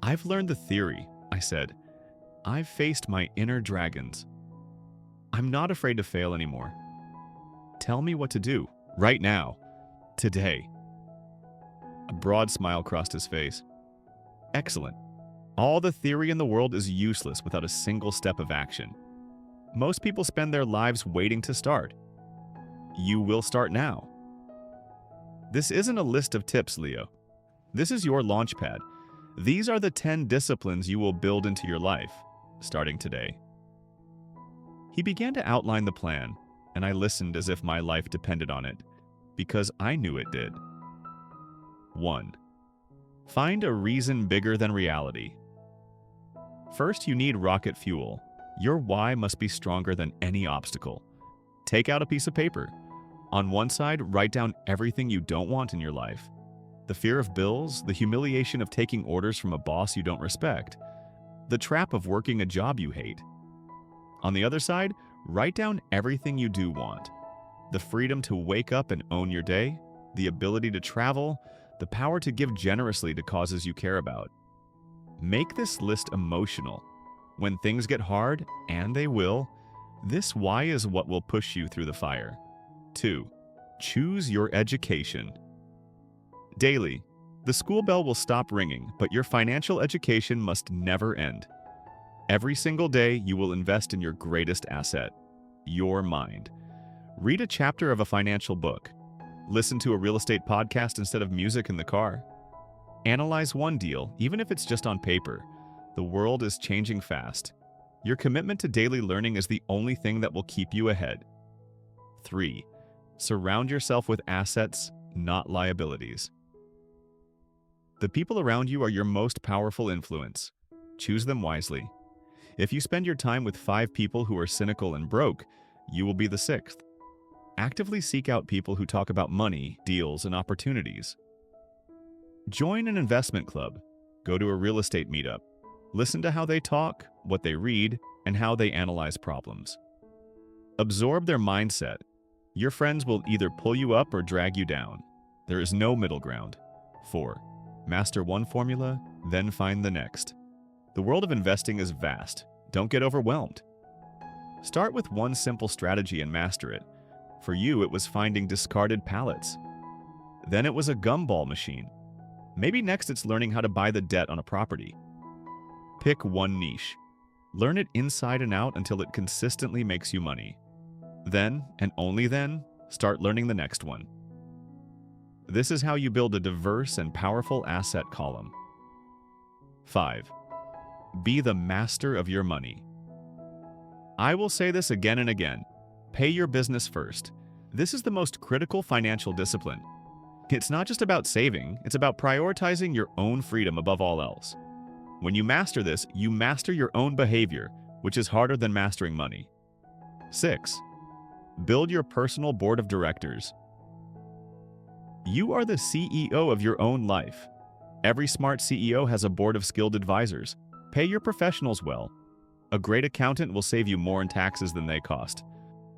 "I've learned the theory," I said. "I've faced my inner dragons. I'm not afraid to fail anymore. Tell me what to do, right now, today." A broad smile crossed his face. "Excellent. All the theory in the world is useless without a single step of action. Most people spend their lives waiting to start. You will start now. This isn't a list of tips, Leo. This is your launchpad. These are the 10 disciplines you will build into your life, starting today." He began to outline the plan, and I listened as if my life depended on it, because I knew it did. 1. Find a reason bigger than reality. First, you need rocket fuel. Your why must be stronger than any obstacle. Take out a piece of paper. On one side, write down everything you don't want in your life. The fear of bills, the humiliation of taking orders from a boss you don't respect, the trap of working a job you hate. On the other side, write down everything you do want. The freedom to wake up and own your day, the ability to travel, the power to give generously to causes you care about. Make this list emotional. When things get hard, and they will, this why is what will push you through the fire. 2. Choose your education. Daily, the school bell will stop ringing, but your financial education must never end. Every single day, you will invest in your greatest asset, your mind. Read a chapter of a financial book. Listen to a real estate podcast instead of music in the car. Analyze one deal, even if it's just on paper. The world is changing fast. Your commitment to daily learning is the only thing that will keep you ahead. 3. Surround yourself with assets, not liabilities. The people around you are your most powerful influence. Choose them wisely. If you spend your time with 5 people who are cynical and broke, you will be the 6th. Actively seek out people who talk about money, deals, and opportunities. Join an investment club. Go to a real estate meetup. Listen to how they talk, what they read, and how they analyze problems. Absorb their mindset. Your friends will either pull you up or drag you down. There is no middle ground. 4. Master one formula, then find the next. The world of investing is vast. Don't get overwhelmed. Start with one simple strategy and master it. For you, it was finding discarded pallets. Then it was a gumball machine. Maybe next it's learning how to buy the debt on a property. Pick one niche. Learn it inside and out until it consistently makes you money. Then, and only then, start learning the next one. This is how you build a diverse and powerful asset column. 5. Be the master of your money. I will say this again and again. Pay your business first. This is the most critical financial discipline. It's not just about saving, it's about prioritizing your own freedom above all else. When you master this, you master your own behavior, which is harder than mastering money. 6. Build your personal board of directors. You are the CEO of your own life. Every smart CEO has a board of skilled advisors. Pay your professionals well. A great accountant will save you more in taxes than they cost.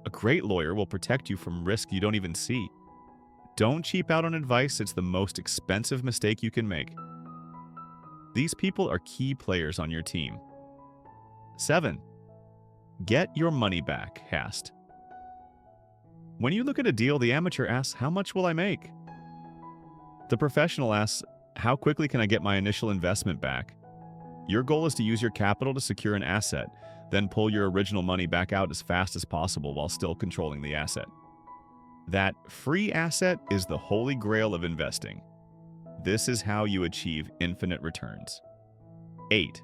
A great lawyer will protect you from risk you don't even see. Don't cheap out on advice, it's the most expensive mistake you can make. These people are key players on your team. 7. Get your money back, fast. When you look at a deal, the amateur asks, "How much will I make?" The professional asks, "How quickly can I get my initial investment back?" Your goal is to use your capital to secure an asset, then pull your original money back out as fast as possible while still controlling the asset. That free asset is the holy grail of investing. This is how you achieve infinite returns. 8.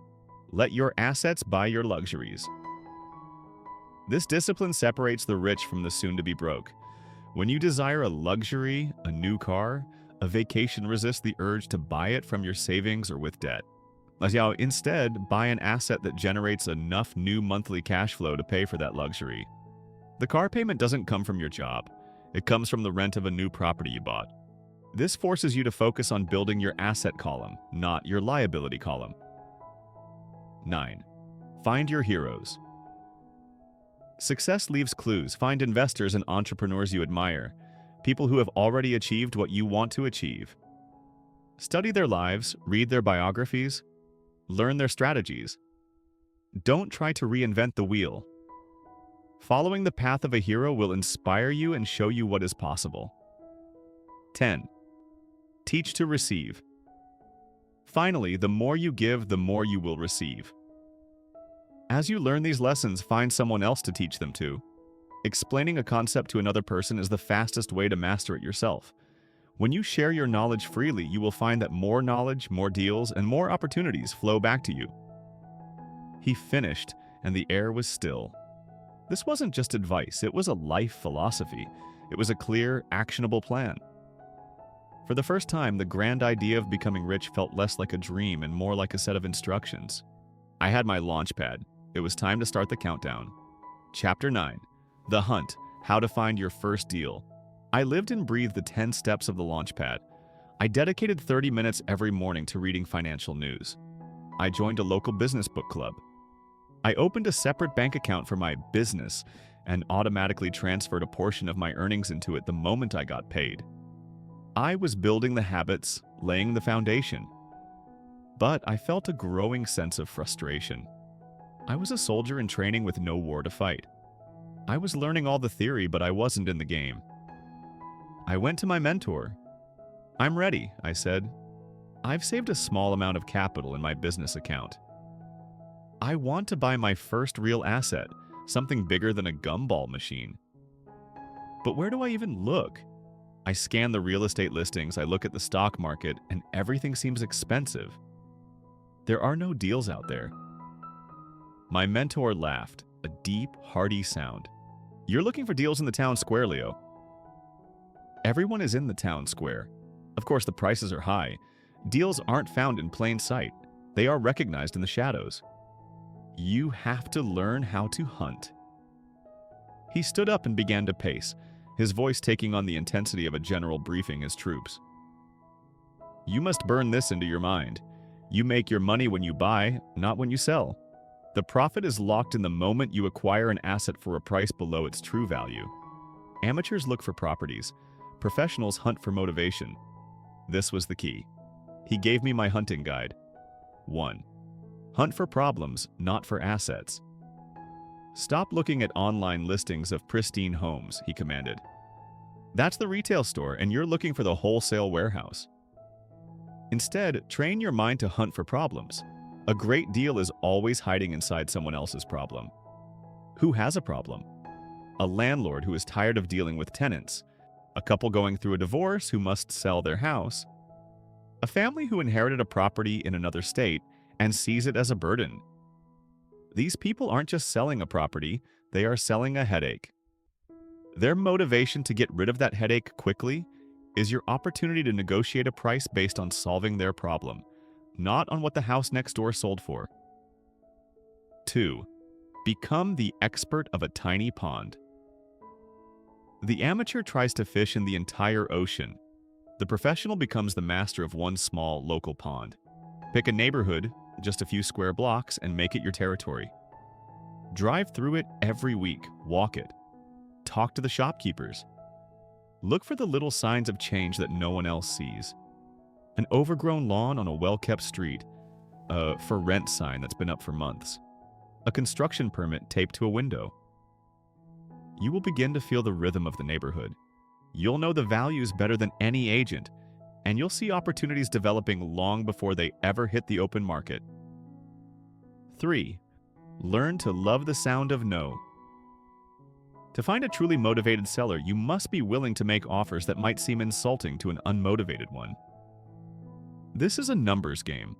Let your assets buy your luxuries. This discipline separates the rich from the soon-to-be broke. When you desire a luxury, a new car, a vacation, resist the urge to buy it from your savings or with debt. Instead, buy an asset that generates enough new monthly cash flow to pay for that luxury. The car payment doesn't come from your job. It comes from the rent of a new property you bought. This forces you to focus on building your asset column, not your liability column. 9. Find your heroes. Success leaves clues. Find investors and entrepreneurs you admire, people who have already achieved what you want to achieve. Study their lives, read their biographies, learn their strategies. Don't try to reinvent the wheel. Following the path of a hero will inspire you and show you what is possible. 10. Teach to receive. Finally, the more you give, the more you will receive. As you learn these lessons, find someone else to teach them to. Explaining a concept to another person is the fastest way to master it yourself. When you share your knowledge freely, you will find that more knowledge, more deals, and more opportunities flow back to you. He finished, and the air was still. This wasn't just advice, it was a life philosophy. It was a clear, actionable plan. For the first time, the grand idea of becoming rich felt less like a dream and more like a set of instructions. I had my Launchpad. It was time to start the countdown. Chapter 9. The Hunt. How to Find Your First Deal. I lived and breathed the 10 steps of the Launchpad. I dedicated 30 minutes every morning to reading financial news. I joined a local business book club. I opened a separate bank account for my business and automatically transferred a portion of my earnings into it the moment I got paid. I was building the habits, laying the foundation. But I felt a growing sense of frustration. I was a soldier in training with no war to fight. I was learning all the theory, but I wasn't in the game. I went to my mentor. "I'm ready," I said. "I've saved a small amount of capital in my business account. I want to buy my first real asset, something bigger than a gumball machine. But where do I even look? I scan the real estate listings, I look at the stock market, and everything seems expensive. There are no deals out there." My mentor laughed, a deep, hearty sound. "You're looking for deals in the town square, Leo." Everyone is in the town square. Of course, the prices are high. Deals aren't found in plain sight. They are recognized in the shadows. You have to learn how to hunt. He stood up and began to pace, his voice taking on the intensity of a general briefing his troops. "You must burn this into your mind. You make your money when you buy, not when you sell. The profit is locked in the moment you acquire an asset for a price below its true value. Amateurs look for properties. Professionals hunt for motivation." This was the key. He gave me my hunting guide. 1. Hunt for problems, not for assets. "Stop looking at online listings of pristine homes," he commanded. "That's the retail store, and you're looking for the wholesale warehouse. Instead, train your mind to hunt for problems. A great deal is always hiding inside someone else's problem. Who has a problem? A landlord who is tired of dealing with tenants. A couple going through a divorce who must sell their house. A family who inherited a property in another state and sees it as a burden. These people aren't just selling a property, they are selling a headache. Their motivation to get rid of that headache quickly is your opportunity to negotiate a price based on solving their problem, not on what the house next door sold for. 2. Become the expert of a tiny pond. The amateur tries to fish in the entire ocean. The professional becomes the master of one small local pond. Pick a neighborhood, just a few square blocks, and make it your territory. Drive through it every week, walk it. Talk to the shopkeepers. Look for the little signs of change that no one else sees. An overgrown lawn on a well-kept street, a for rent sign that's been up for months, a construction permit taped to a window. You will begin to feel the rhythm of the neighborhood. You'll know the values better than any agent, and you'll see opportunities developing long before they ever hit the open market. 3. Learn to love the sound of no. To find a truly motivated seller, you must be willing to make offers that might seem insulting to an unmotivated one. This is a numbers game.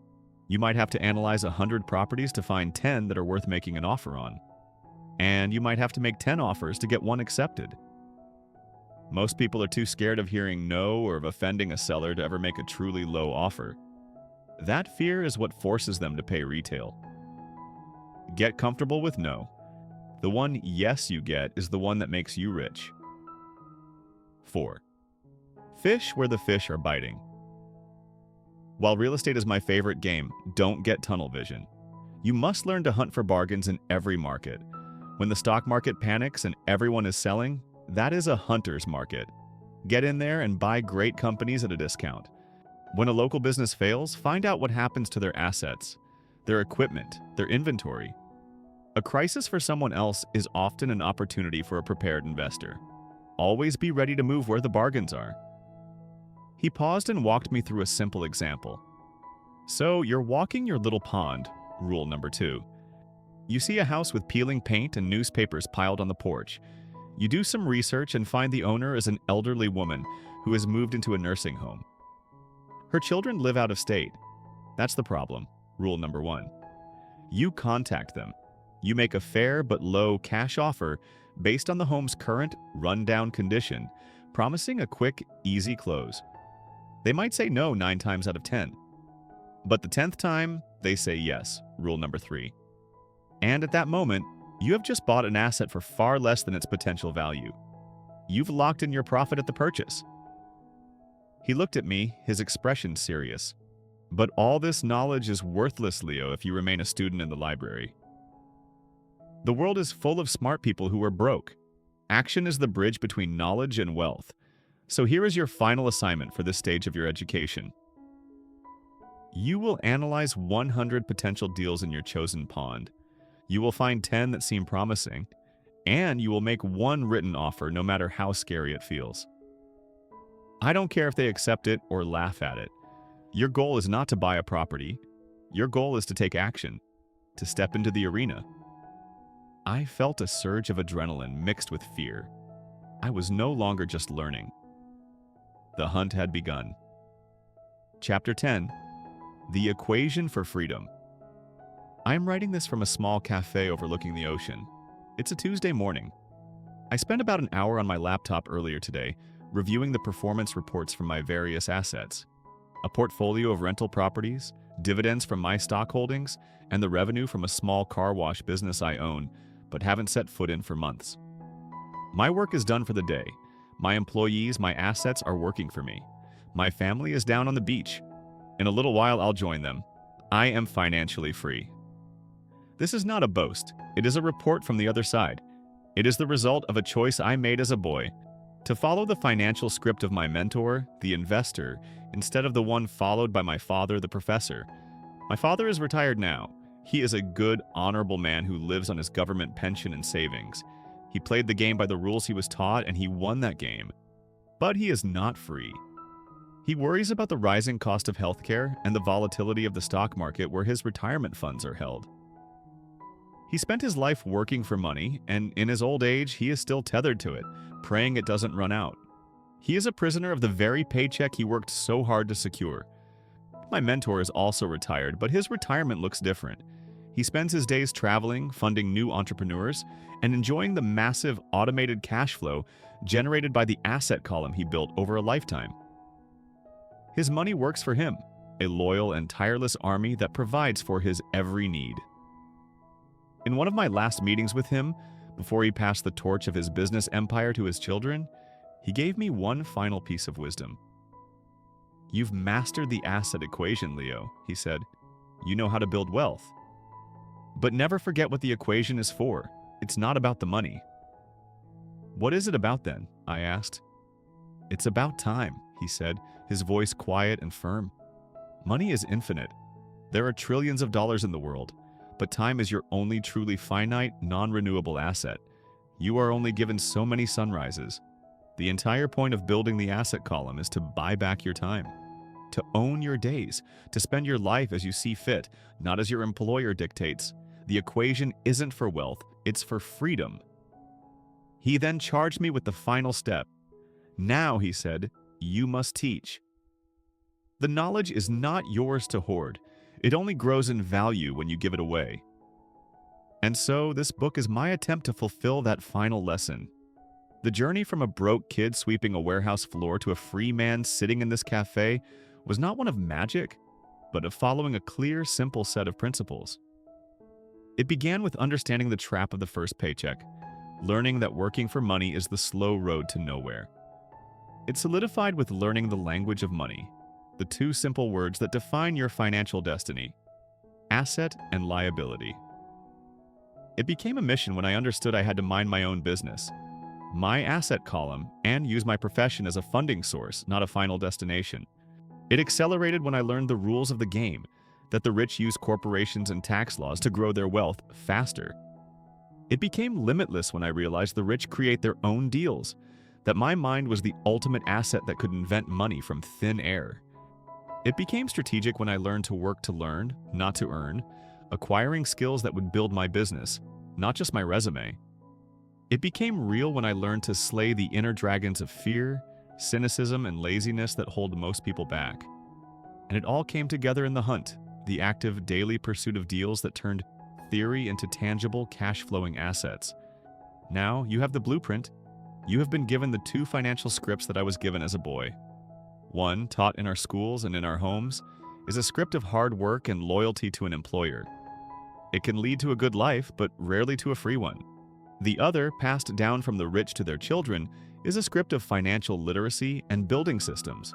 You might have to analyze 100 properties to find 10 that are worth making an offer on. and you might have to make 10 offers to get one accepted. Most people are too scared of hearing no or of offending a seller to ever make a truly low offer. That fear is what forces them to pay retail. Get comfortable with no. The one yes you get is the one that makes you rich. 4. Fish where the fish are biting. While real estate is my favorite game, don't get tunnel vision. You must learn to hunt for bargains in every market. When the stock market panics and everyone is selling, that is a hunter's market. Get in there and buy great companies at a discount. When a local business fails, find out what happens to their assets, their equipment, their inventory. A crisis for someone else is often an opportunity for a prepared investor. Always be ready to move where the bargains are. He paused and walked me through a simple example. So you're walking your little pond, rule number 2. You see a house with peeling paint and newspapers piled on the porch. You do some research and find the owner is an elderly woman who has moved into a nursing home. Her children live out of state. That's the problem, rule number 1. You contact them. You make a fair but low cash offer based on the home's current rundown condition, promising a quick, easy close. They might say no 9 times out of 10. But the 10th time, they say yes, rule number 3. And at that moment, you have just bought an asset for far less than its potential value. You've locked in your profit at the purchase. He looked at me, his expression serious. But all this knowledge is worthless, Leo, if you remain a student in the library. The world is full of smart people who are broke. Action is the bridge between knowledge and wealth. So here is your final assignment for this stage of your education. You will analyze 100 potential deals in your chosen pond. You will find 10 that seem promising, and you will make one written offer no matter how scary it feels. I don't care if they accept it or laugh at it. Your goal is not to buy a property. Your goal is to take action, to step into the arena. I felt a surge of adrenaline mixed with fear. I was no longer just learning. The hunt had begun. Chapter 10. The Equation for Freedom. I am writing this from a small cafe overlooking the ocean. It's a Tuesday morning. I spent about an hour on my laptop earlier today, reviewing the performance reports from my various assets. A portfolio of rental properties, dividends from my stock holdings, and the revenue from a small car wash business I own, but haven't set foot in for months. My work is done for the day. My employees, my assets are working for me. My family is down on the beach. In a little while, I'll join them. I am financially free. This is not a boast. It is a report from the other side. It is the result of a choice I made as a boy, to follow the financial script of my mentor, the investor, instead of the one followed by my father, the professor. My father is retired now. He is a good, honorable man who lives on his government pension and savings. He played the game by the rules he was taught, and he won that game. But he is not free. He worries about the rising cost of healthcare and the volatility of the stock market where his retirement funds are held. He spent his life working for money, and in his old age, he is still tethered to it, praying it doesn't run out. He is a prisoner of the very paycheck he worked so hard to secure. My mentor is also retired, but his retirement looks different. He spends his days traveling, funding new entrepreneurs, and enjoying the massive automated cash flow generated by the asset column he built over a lifetime. His money works for him, a loyal and tireless army that provides for his every need. In one of my last meetings with him, before he passed the torch of his business empire to his children, he gave me one final piece of wisdom. You've mastered the asset equation, Leo, he said. You know how to build wealth. But never forget what the equation is for. It's not about the money. What is it about then? I asked. It's about time, he said, his voice quiet and firm. Money is infinite. There are trillions of dollars in the world, but time is your only truly finite, non-renewable asset. You are only given so many sunrises. The entire point of building the asset column is to buy back your time, to own your days, to spend your life as you see fit, not as your employer dictates. The equation isn't for wealth, it's for freedom. He then charged me with the final step. Now, he said, you must teach. The knowledge is not yours to hoard. It only grows in value when you give it away. And so, this book is my attempt to fulfill that final lesson. The journey from a broke kid sweeping a warehouse floor to a free man sitting in this cafe was not one of magic, but of following a clear, simple set of principles. It began with understanding the trap of the first paycheck, learning that working for money is the slow road to nowhere. It solidified with learning the language of money, the two simple words that define your financial destiny: asset and liability. It became a mission when I understood I had to mind my own business, my asset column, and use my profession as a funding source, not a final destination. It accelerated when I learned the rules of the game, that the rich use corporations and tax laws to grow their wealth faster. It became limitless when I realized the rich create their own deals, that my mind was the ultimate asset that could invent money from thin air. It became strategic when I learned to work to learn, not to earn, acquiring skills that would build my business, not just my resume. It became real when I learned to slay the inner dragons of fear, cynicism, and laziness that hold most people back. And it all came together in the hunt, the active daily pursuit of deals that turned theory into tangible, cash-flowing assets. Now, you have the blueprint. You have been given the two financial scripts that I was given as a boy. One, taught in our schools and in our homes, is a script of hard work and loyalty to an employer. It can lead to a good life, but rarely to a free one. The other, passed down from the rich to their children, is a script of financial literacy and building systems.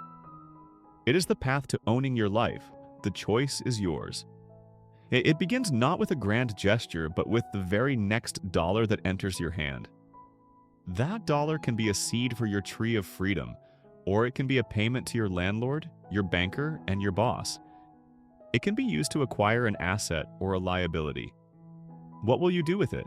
It is the path to owning your life. The choice is yours. It begins not with a grand gesture, but with the very next dollar that enters your hand. That dollar can be a seed for your tree of freedom, or it can be a payment to your landlord, your banker, and your boss. It can be used to acquire an asset or a liability. What will you do with it?